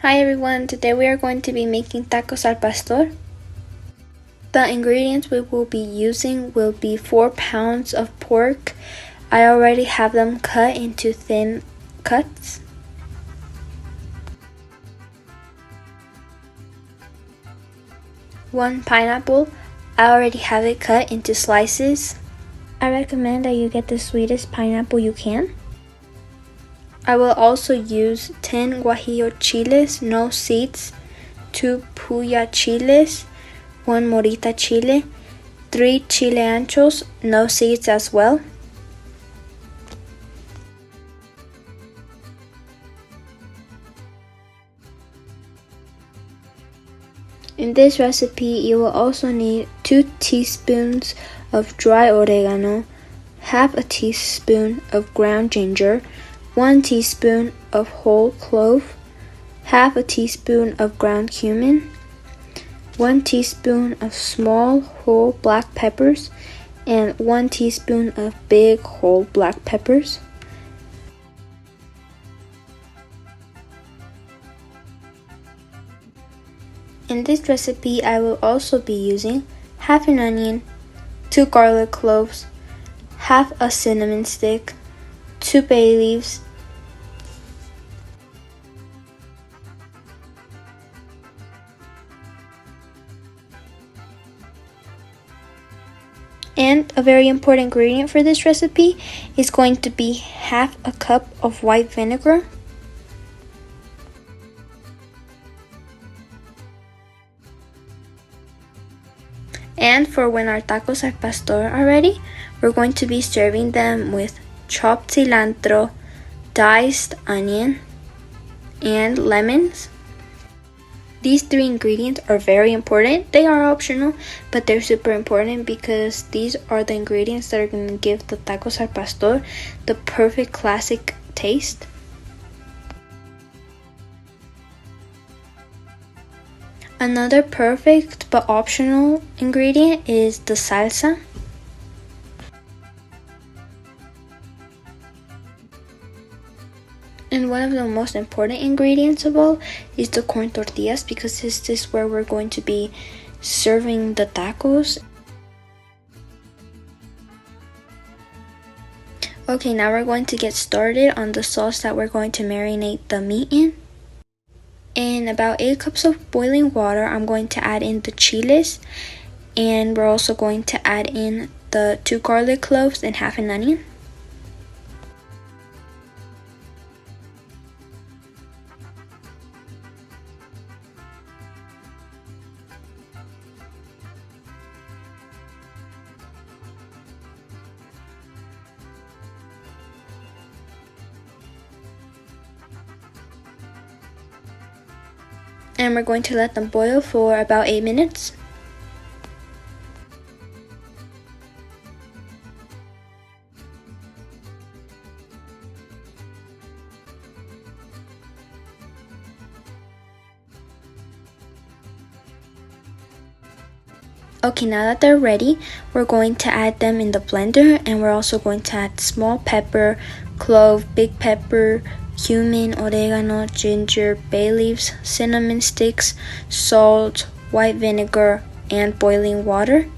Hi everyone, today we are going to be making tacos al pastor. The ingredients we will be using will be 4 pounds of pork. I already have them cut into thin cuts. One pineapple, I already have it cut into slices. I recommend that you get the sweetest pineapple you can. I will also use 10 guajillo chiles, no seeds, 2 puya chiles, 1 morita chile, 3 chile anchos, no seeds as well. In this recipe, you will also need 2 teaspoons of dry oregano, half a teaspoon of ground ginger, 1 teaspoon of whole clove, half a teaspoon of ground cumin, 1 teaspoon of small whole black peppers, and 1 teaspoon of big whole black peppers. In this recipe, I will also be using half an onion, 2 garlic cloves, half a cinnamon stick, 2 bay leaves, and a very important ingredient for this recipe is going to be half a cup of white vinegar. And for when our tacos al pastor are ready, we're going to be serving them with chopped cilantro, diced onion, and lemons. These 3 ingredients are very important. They are optional, but they're super important because these are the ingredients that are going to give the tacos al pastor the perfect classic taste. Another perfect but optional ingredient is the salsa. And one of the most important ingredients of all is the corn tortillas, because this is where we're going to be serving the tacos. Okay, now we're going to get started on the sauce that we're going to marinate the meat in. In about 8 cups of boiling water, I'm going to add in the chiles, and we're also going to add in the 2 garlic cloves and half an onion. And we're going to let them boil for about 8 minutes. Okay, now that they're ready, we're going to add them in the blender, and we're also going to add small pepper, clove, big pepper, cumin, oregano, ginger, bay leaves, cinnamon sticks, salt, white vinegar, and boiling water.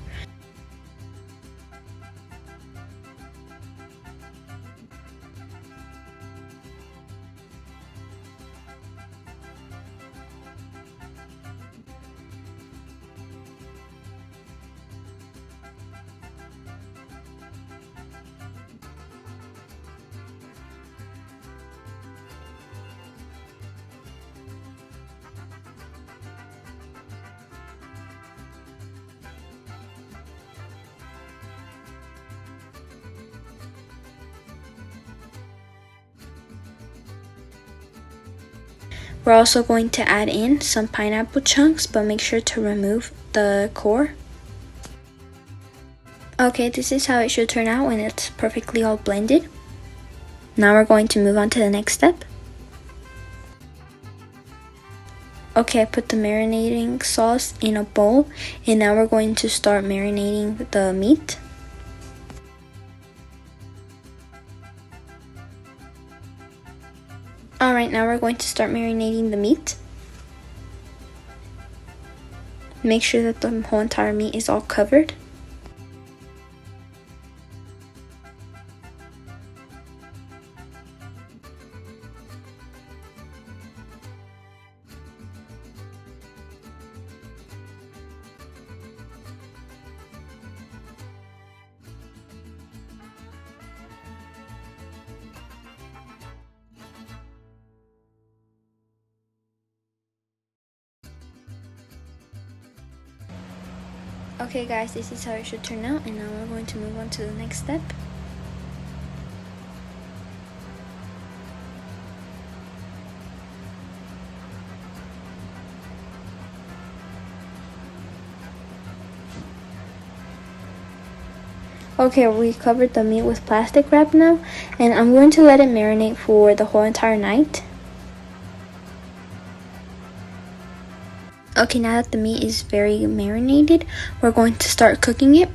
We're also going to add in some pineapple chunks, but make sure to remove the core. Okay, this is how it should turn out when it's perfectly all blended. Now we're going to move on to the next step. Okay, I put the marinating sauce in a bowl, and now we're going to start marinating the meat. Alright, now we're going to start marinating the meat. Make sure that the whole entire meat is all covered. Okay guys, this is how it should turn out, and now we're going to move on to the next step. Okay, we covered the meat with plastic wrap now, and I'm going to let it marinate for the whole entire night. Okay, now that the meat is very marinated, we're going to start cooking it.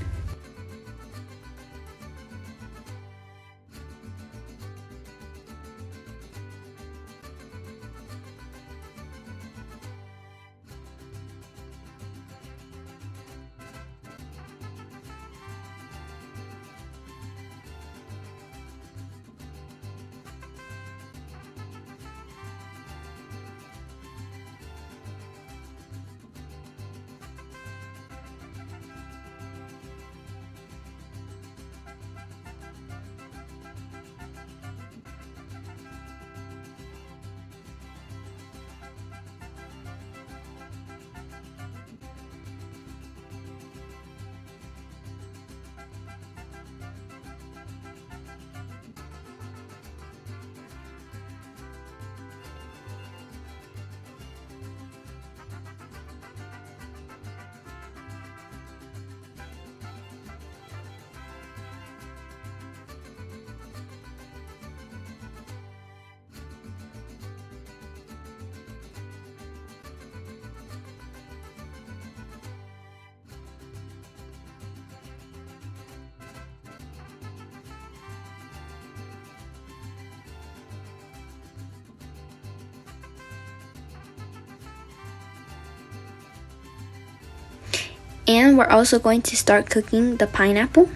And we're also going to start cooking the pineapple.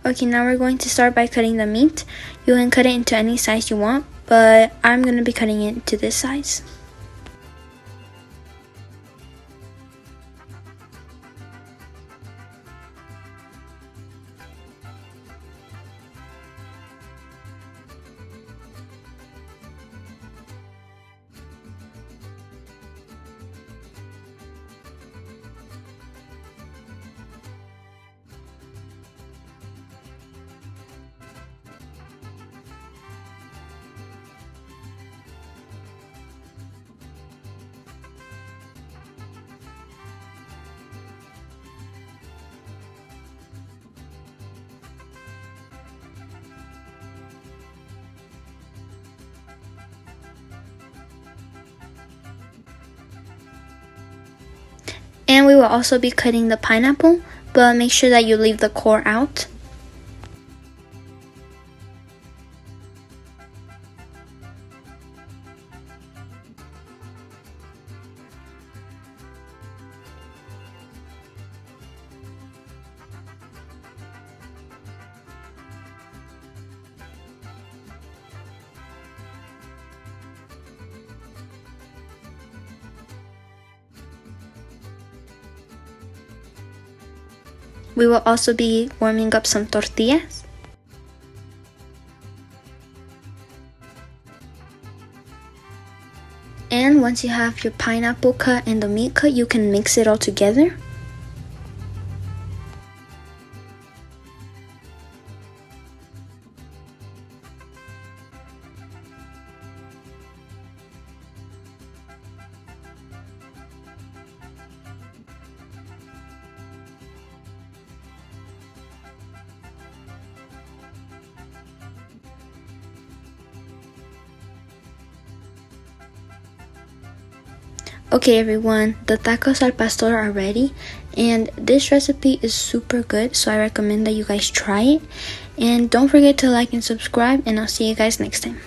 Okay, now we're going to start by cutting the meat. You can cut it into any size you want, but I'm going to be cutting it to this size. And we will also be cutting the pineapple, but make sure that you leave the core out. We will also be warming up some tortillas. And once you have your pineapple cut and the meat cut, you can mix it all together. Okay everyone, the tacos al pastor are ready, and this recipe is super good, so I recommend that you guys try it. And don't forget to like and subscribe, and I'll see you guys next time.